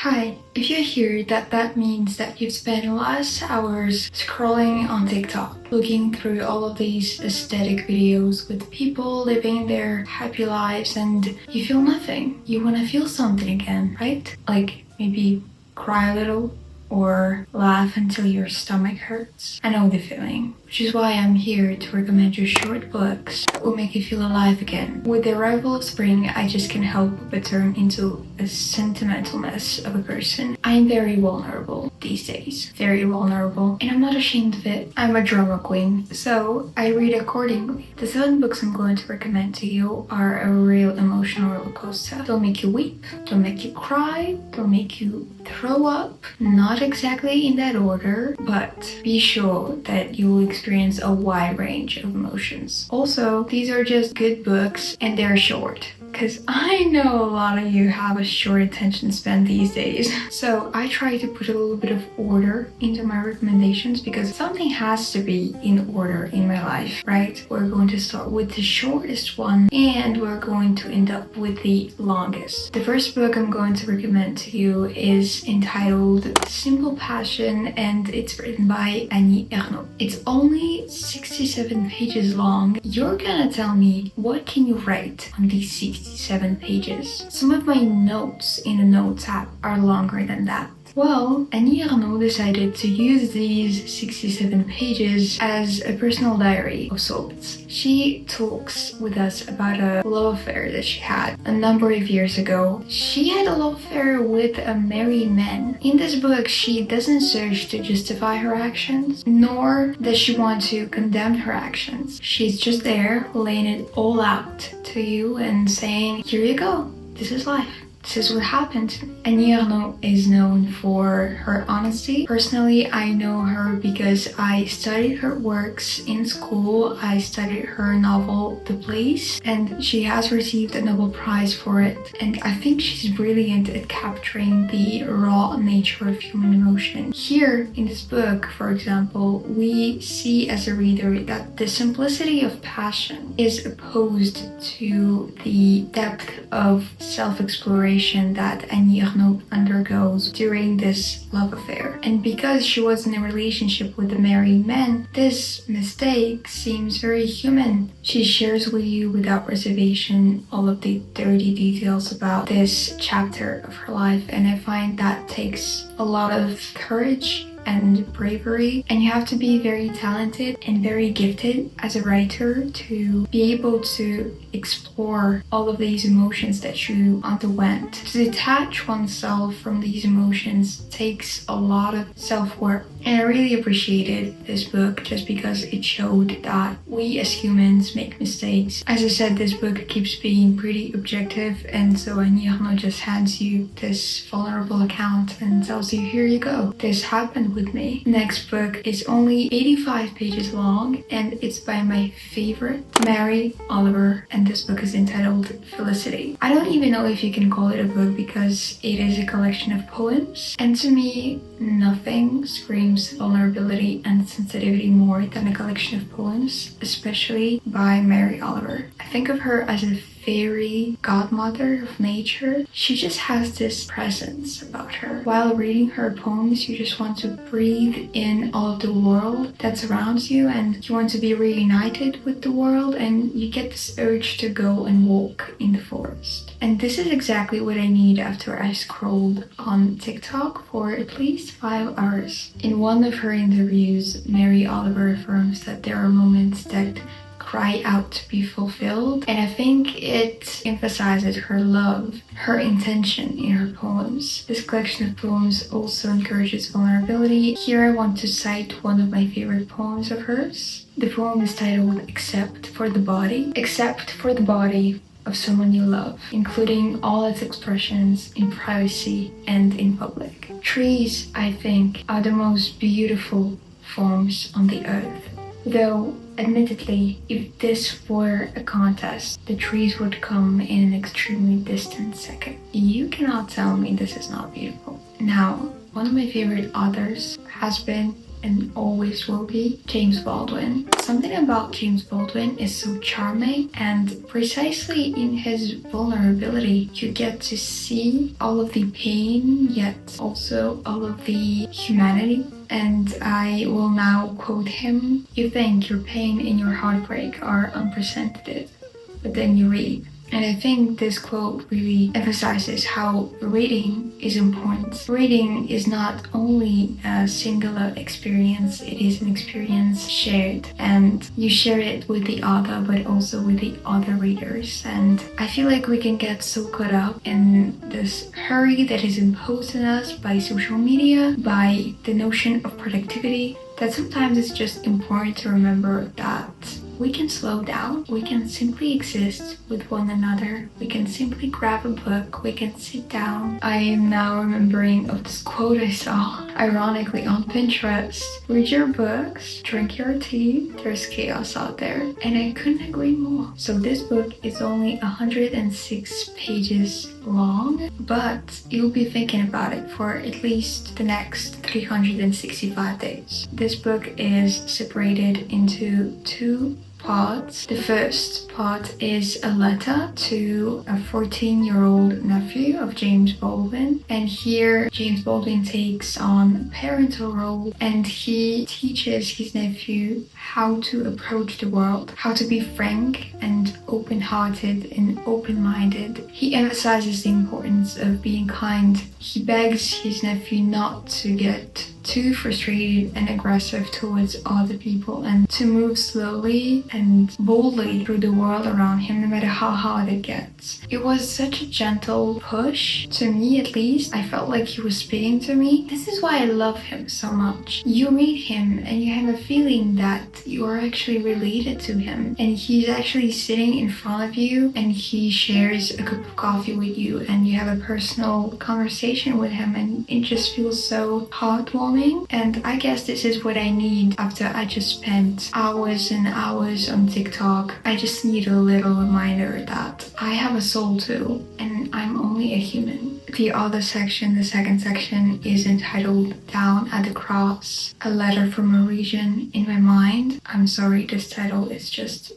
Hi, if you hear that, that means that you've spent last hours scrolling on TikTok, looking through all of these aesthetic videos with people living their happy lives and you feel nothing. You want to feel something again, right? Like maybe cry a little or laugh until your stomach hurts. I know the feeling, which is why I'm here to recommend you short books that will make you feel alive again. With the arrival of spring, I just can't help but turn into a sentimental mess of a person. I'm very vulnerable these days, very vulnerable, and I'm not ashamed of it. I'm a drama queen, so I read accordingly. The 7 books I'm going to recommend to you are a real emotional roller coaster. They'll make you weep, they'll make you cry, they'll make you throw up. Not exactly in that order, but be sure that you will experience a wide range of emotions. Also, these are just good books and they're short, because I know a lot of you have a short attention span these days. So I try to put a little bit of order into my recommendations because something has to be in order in my life, right? We're going to start with the shortest one and we're going to end up with the longest. The first book I'm going to recommend to you is entitled Simple Passion and it's written by Annie Ernaux. It's only 67 pages long. You're gonna tell me, what can you write on these 67 pages? Some of my notes in the notes app are longer than that. Well, Annie Ernaux decided to use these 67 pages as a personal diary of sorts. She talks with us about a love affair that she had a number of years ago. She had a love affair with a married man. In this book, she doesn't search to justify her actions, nor does she want to condemn her actions. She's just there laying it all out to you and saying, here you go, this is life. This is what happened. Annie Ernaux is known for her honesty. Personally, I know her because I studied her works in school. I studied her novel, The Place, and she has received a Nobel Prize for it. And I think she's brilliant at capturing the raw nature of human emotion. Here in this book, for example, we see as a reader that the simplicity of passion is opposed to the depth of self-exploration that Annie Ernaux undergoes during this love affair. And because she was in a relationship with a married man, this mistake seems very human. She shares with you without reservation all of the dirty details about this chapter of her life, and I find that takes a lot of courage and bravery, and you have to be very talented and very gifted as a writer to be able to explore all of these emotions that you underwent. To detach oneself from these emotions takes a lot of self-work, and I really appreciated this book just because it showed that we as humans make mistakes. As I said, this book keeps being pretty objective, and so Annie Ernaux just hands you this vulnerable account and tells you, here you go, this happened with me. Next book is only 85 pages long and it's by my favorite, Mary Oliver, and this book is entitled Felicity. I don't even know if you can call it a book because it is a collection of poems, and to me nothing screams vulnerability and sensitivity more than a collection of poems, especially by Mary Oliver. I think of her as a fairy godmother of nature. She just has this presence about her. While reading her poems, you just want to breathe in all of the world that surrounds you, and you want to be reunited with the world, and you get this urge to go and walk in the forest. And this is exactly what I need after I scrolled on TikTok for at least 5 hours. In one of her interviews, Mary Oliver affirms that there are moments that cry out to be fulfilled, and I think it emphasizes her love, her intention in her poems. This collection of poems also encourages vulnerability. Here I want to cite one of my favorite poems of hers. The poem is titled Except for the Body. Except for the body of someone you love, including all its expressions in privacy and in public. Trees, I think, are the most beautiful forms on the earth. Though, admittedly, if this were a contest, the trees would come in an extremely distant second. You cannot tell me this is not beautiful. Now, one of my favorite authors has been and always will be James Baldwin. Something about James Baldwin is so charming, and precisely in his vulnerability, you get to see all of the pain, yet also all of the humanity. And I will now quote him: "You think your pain and your heartbreak are unprecedented, but then you read." And I think this quote really emphasizes how reading is important. Reading is not only a singular experience, it is an experience shared. And you share it with the author, but also with the other readers. And I feel like we can get so caught up in this hurry that is imposed on us by social media, by the notion of productivity, that sometimes it's just important to remember that we can slow down, we can simply exist with one another, we can simply grab a book, we can sit down. I am now remembering of this quote I saw, ironically, on Pinterest: "Read your books, drink your tea, there's chaos out there." And I couldn't agree more. So this book is only 106 pages long, but you'll be thinking about it for at least the next 365 days. This book is separated into two parts. The first part is a letter to a 14-year-old nephew of James Baldwin, and here James Baldwin takes on a parental role, and he teaches his nephew how to approach the world, how to be frank and open-hearted and open-minded. He emphasizes the importance of being kind. He begs his nephew not to get too frustrated and aggressive towards other people, and to move slowly and boldly through the world around him, no matter how hard it gets. It was such a gentle push, to me at least. I felt like he was speaking to me. This is why I love him so much. You read him and you have a feeling that you are actually related to him, and he's actually sitting in front of you and he shares a cup of coffee with you, and you have a personal conversation with him, and it just feels so heartwarming. And I guess this is what I need after I just spent hours and hours on TikTok. I just need a little reminder that I have a soul too, and I'm only a human. The other section, the second section, is entitled "Down at the Cross, a letter from a region in my mind." I'm sorry, this title is just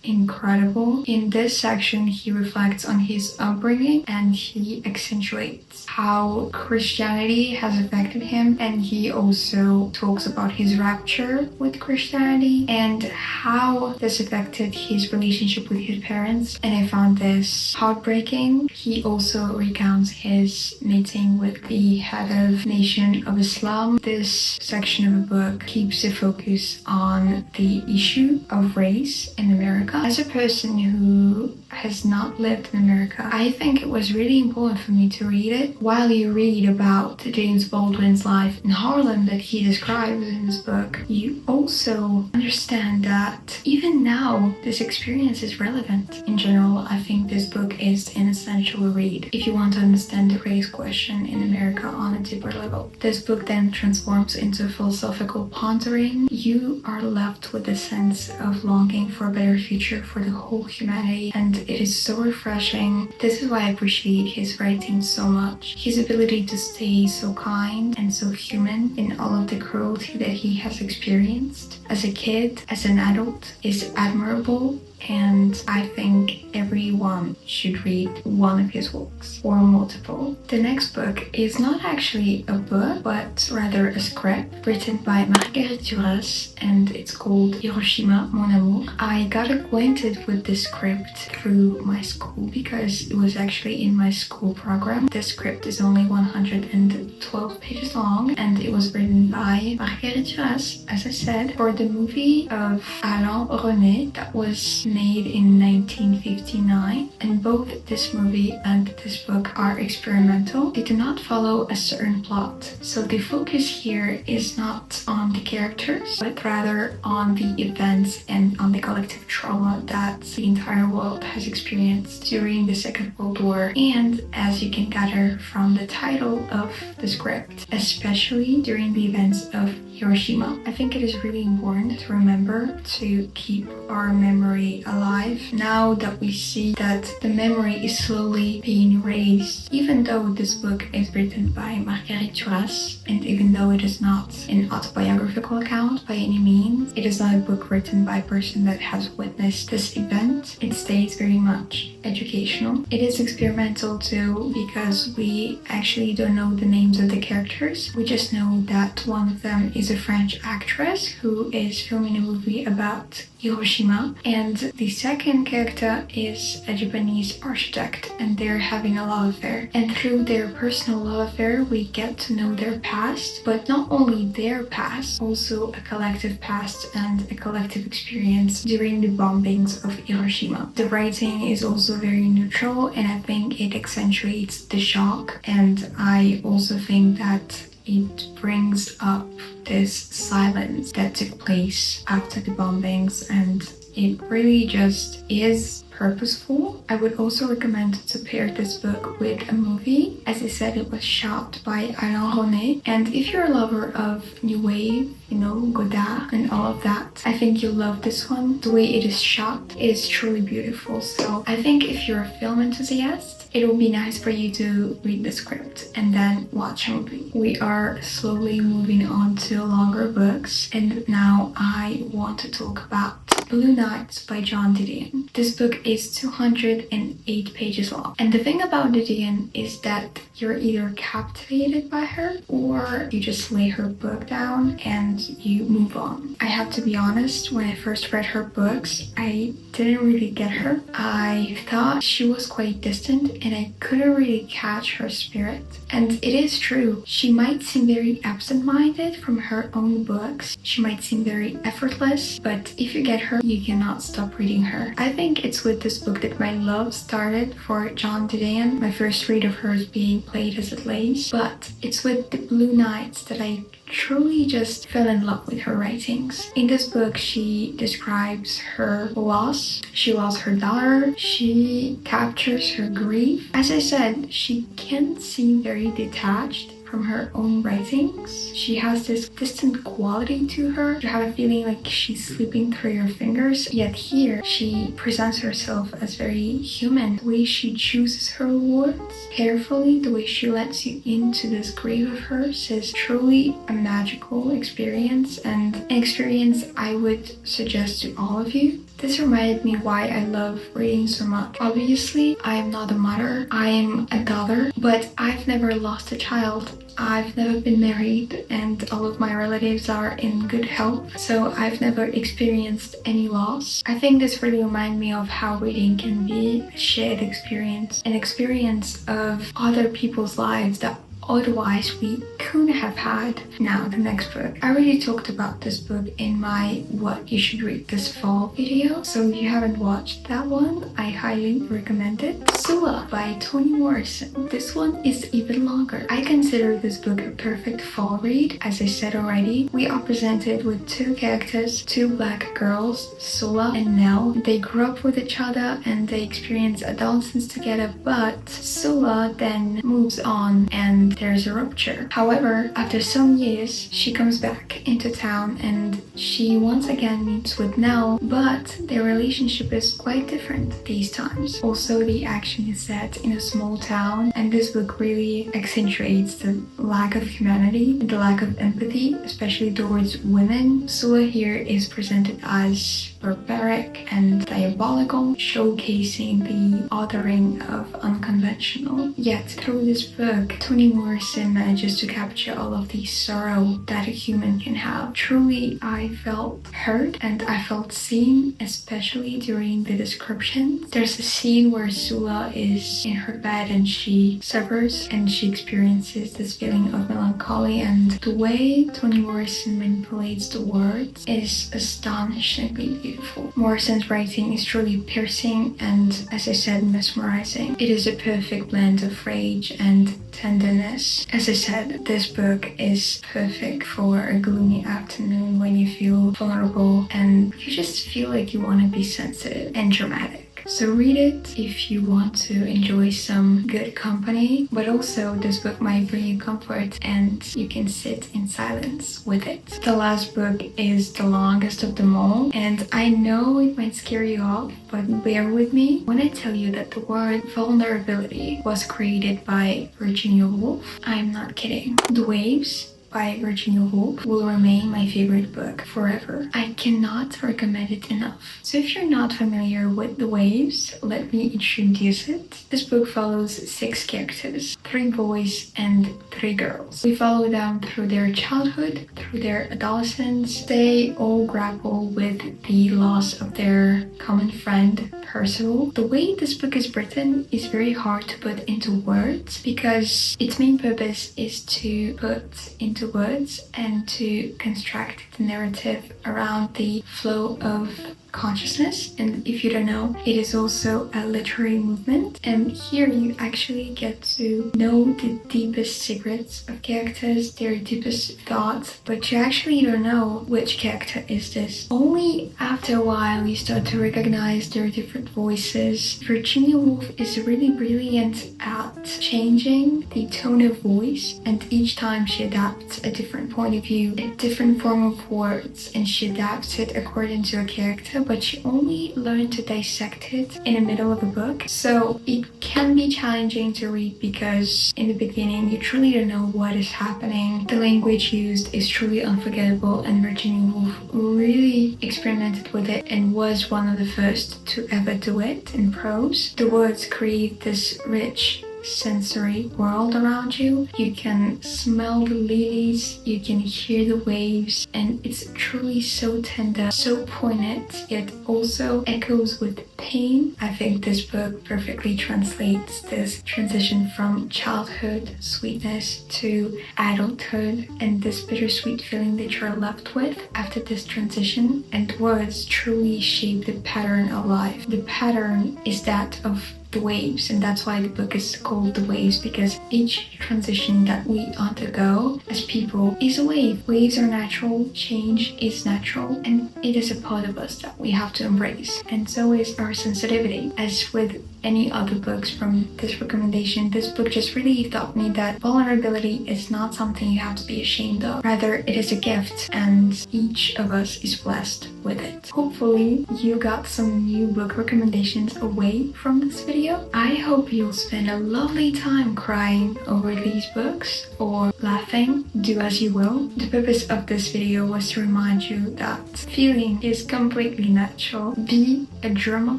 incredible. In this section, he reflects on his upbringing, and he accentuates how Christianity has affected him, and he also talks about his rapture with Christianity and how this affected his relationship with his parents, and I found this heartbreaking. He also recounts his meeting with the head of Nation of Islam. This section of the book keeps the focus on the issue of race in America. As a person who has not lived in America, I think it was really important for me to read it. While you read about James Baldwin's life in Harlem that he describes in his book, you also understand that even now, this experience is relevant. In general, I think this book is an essential read if you want to understand the race question in America on a deeper level. This book then transforms into philosophical pondering. You are left with a sense of longing for a better future for the whole humanity, and it is so refreshing. This is why I appreciate his writing so much. His ability to stay so kind and so human in all of the cruelty that he has experienced as a kid, as an adult, is admirable. And I think everyone should read one of his works or multiple. The next book is not actually a book, but rather a script written by Marguerite Duras, and it's called Hiroshima, Mon Amour. I got acquainted with this script through my school because it was actually in my school program. The script is only 112 pages long, and it was written by Marguerite Duras, as I said, for the movie of Alain René that was made in 1959, and both this movie and this book are experimental. They do not follow a certain plot, so the focus here is not on the characters, but rather on the events and on the collective trauma that the entire world has experienced during the Second World War, and as you can gather from the title of the script, especially during the events of Hiroshima. I think it is really important to remember to keep our memory very alive now that we see that the memory is slowly being erased. Even though this book is written by Marguerite Duras, and even though it is not an autobiographical account by any means, it is not a book written by a person that has witnessed this event. It stays very much educational. It is experimental too, because we actually don't know the names of the characters. We just know that one of them is a French actress who is filming a movie about Hiroshima, and the second character is a Japanese architect, and they're having a love affair. And through their personal love affair, we get to know their past, but not only their past, also a collective past and a collective experience during the bombings of Hiroshima. The writing is also very neutral, and I think it accentuates the shock, and I also think that it brings up this silence that took place after the bombings, and it really just is purposeful. I would also recommend to pair this book with a movie. As I said, it was shot by Alain René, and if you're a lover of New Wave, you know, Godard and all of that, I think you'll love this one. The way it is shot is truly beautiful, so I think if you're a film enthusiast, it will be nice for you to read the script and then watch a movie. We are slowly moving on to longer books, and now I want to talk about Blue Nights by John Didion. This book is 208 pages long, and the thing about Didion is that you're either captivated by her or you just lay her book down and you move on. I have to be honest, when I first read her books, I didn't really get her. I thought she was quite distant and I couldn't really catch her spirit. And it is true, she might seem very absent-minded from her own books. She might seem very effortless, but if you get her, you cannot stop reading her. I think it's with this book that my love started for John Didion, my first read of hers being Played as It Lays, but it's with the Blue Nights that I truly just fell in love with her writings. In this book, she describes her loss. She lost her daughter. She captures her grief. As I said, she can seem very detached from her own writings. She has this distant quality to her. You have a feeling like she's slipping through your fingers, yet here she presents herself as very human. The way she chooses her words carefully, the way she lets you into this grief of hers is truly a magical experience, and an experience I would suggest to all of you. This reminded me why I love reading so much. Obviously, I am not a mother, I am a daughter, but I've never lost a child. I've never been married, and all of my relatives are in good health, so I've never experienced any loss. I think this really reminded me of how reading can be a shared experience, an experience of other people's lives that otherwise we couldn't have had. Now, the next book. I already talked about this book in my What You Should Read This Fall video, so if you haven't watched that one, I highly recommend it. Sula by Toni Morrison. This one is even longer. I consider this book a perfect fall read. As I said already, we are presented with two characters, two black girls, Sula and Nell. They grew up with each other and they experience adolescence together, but Sula then moves on and there's a rupture. However, after some years, she comes back into town and she once again meets with Nell, but their relationship is quite different these times. Also, the action is set in a small town, and this book really accentuates the lack of humanity, the lack of empathy, especially towards women. Sula here is presented as barbaric and diabolical, showcasing the othering of unconventional. Yet, through this book, Toni Morrison manages to capture all of the sorrow that a human can have. Truly, I felt heard and I felt seen, especially during the descriptions. There's a scene where Sula is in her bed and she suffers and she experiences this feeling of melancholy, and the way Toni Morrison manipulates the words is astonishingly beautiful. Morrison's writing is truly piercing and, as I said, mesmerizing. It is a perfect blend of rage and tenderness. As I said, this book is perfect for a gloomy afternoon when you feel vulnerable and you just feel like you want to be sensitive and dramatic. So read it if you want to enjoy some good company, but also this book might bring you comfort and you can sit in silence with it. The last book is the longest of them all, and I know it might scare you off, but bear with me when I tell you that the word vulnerability was created by Virginia Woolf. I'm not kidding. The Waves by Virginia Woolf will remain my favorite book forever. I cannot recommend it enough. So if you're not familiar with The Waves, let me introduce it. This book follows 6 characters, 3 boys and 3 girls. We follow them through their childhood, through their adolescence. They all grapple with the loss of their common friend, Percival. The way this book is written is very hard to put into words because its main purpose is to put into words and to construct the narrative around the flow of consciousness. And if you don't know, it is also a literary movement, and here you actually get to know the deepest secrets of characters, their deepest thoughts, but you actually don't know which character is this. Only after a while you start to recognize their different voices. Virginia Woolf is really brilliant at changing the tone of voice, and each time she adapts a different point of view, a different form of words, and she adapts it according to a character, but you only learn to dissect it in the middle of a book. So it can be challenging to read because in the beginning you truly don't know what is happening. The language used is truly unforgettable, and Virginia Woolf really experimented with it and was one of the first to ever do it in prose. The words create this rich sensory world around you. You can smell the lilies, you can hear the waves, and it's truly so tender, so poignant, yet also echoes with pain. I think this book perfectly translates this transition from childhood sweetness to adulthood and this bittersweet feeling that you're left with after this transition. And words truly shape the pattern of life. The pattern is that of the waves, and that's why the book is called The Waves, because each transition that we undergo as people is a wave. Waves are natural, change is natural, and it is a part of us that we have to embrace. And so is our sensitivity. As with any other books from this recommendation, this book just really taught me that vulnerability is not something you have to be ashamed of. Rather, it is a gift, and each of us is blessed with it. Hopefully, you got some new book recommendations away from this video. I hope you'll spend a lovely time crying over these books or laughing. Do as you will. The purpose of this video was to remind you that feeling is completely natural. Be a drama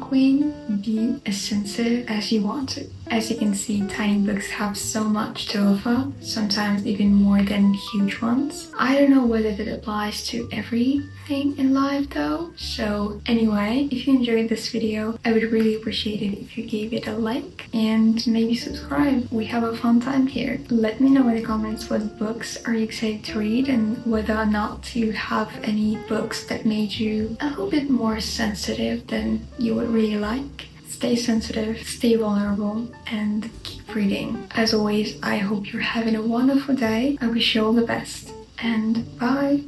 queen, be as sensitive as you want to. As you can see, tiny books have so much to offer, sometimes even more than huge ones. I don't know whether that applies to everything in life though. So anyway, if you enjoyed this video, I would really appreciate it if you gave it a like and maybe subscribe. We have a fun time here. Let me know in the comments what books are you excited to read and whether or not you have any books that made you a little bit more sensitive than you would really like. Stay sensitive, stay vulnerable, and keep reading. As always, I hope you're having a wonderful day. I wish you all the best, and bye!